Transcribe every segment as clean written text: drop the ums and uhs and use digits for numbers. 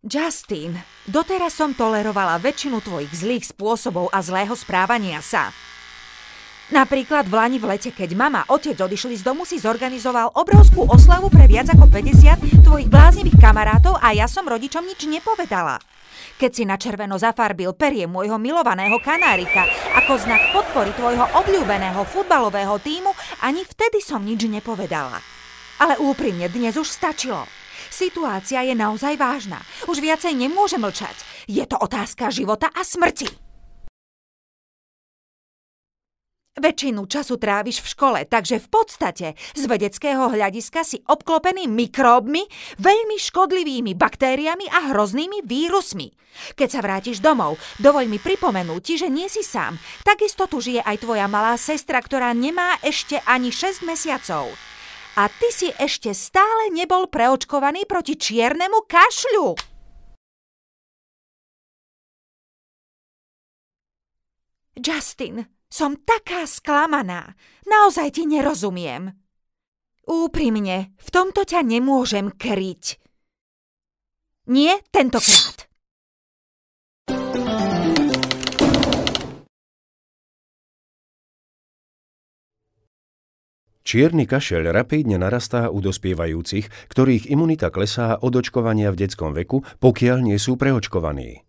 Justin, doteraz som tolerovala väčšinu tvojich zlých spôsobov a zlého správania sa. Napríklad v lani v lete, keď mama a otec odišli z domu, si zorganizoval obrovskú oslavu pre viac ako 50 tvojich bláznivých kamarátov a ja som rodičom nič nepovedala. Keď si na červeno zafarbil perie môjho milovaného kanárika ako znak podpory tvojho obľúbeného futbalového tímu, ani vtedy som nič nepovedala. Ale úprimne, dnes už stačilo. Situácia je naozaj vážna. Už viacej nemôžem mlčať. Je to otázka života a smrti. Väčšinu času tráviš v škole, takže v podstate z vedeckého hľadiska si obklopený mikróbmi, veľmi škodlivými baktériami a hroznými vírusmi. Keď sa vrátiš domov, dovoľ mi pripomenúť ti, že nie si sám. Takisto tu žije aj tvoja malá sestra, ktorá nemá ešte ani 6 mesiacov. A ty si ešte stále nebol preočkovaný proti čiernemu kašľu. Justin, som taká sklamaná. Naozaj ti nerozumiem. Úprimne, v tomto ťa nemôžem kryť. Nie tentokrát. Čierny kašeľ rapídne narastá u dospievajúcich, ktorých imunita klesá od očkovania v detskom veku, pokiaľ nie sú preočkovaní.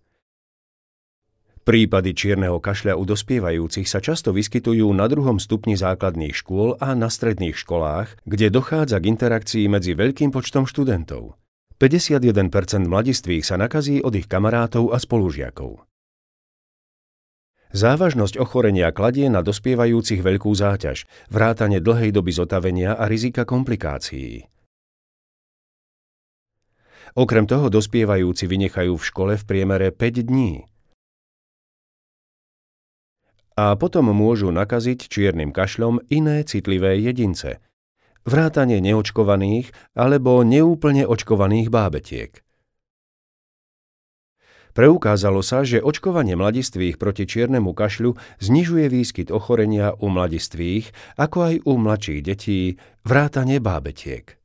Prípady čierneho kašľa u dospievajúcich sa často vyskytujú na 2. stupni základných škôl a na stredných školách, kde dochádza k interakcii medzi veľkým počtom študentov. 51% mladistvých sa nakazí od ich kamarátov a spolužiakov. Závažnosť ochorenia kladie na dospievajúcich veľkú záťaž, vrátane dlhej doby zotavenia a rizika komplikácií. Okrem toho dospievajúci vynechajú v škole v priemere 5 dní. A potom môžu nakaziť čiernym kašľom iné citlivé jedince, vrátane neočkovaných alebo neúplne očkovaných bábetiek. Preukázalo sa, že očkovanie mladistvých proti čiernemu kašľu znižuje výskyt ochorenia u mladistvých, ako aj u mladších detí, vrátane bábetiek.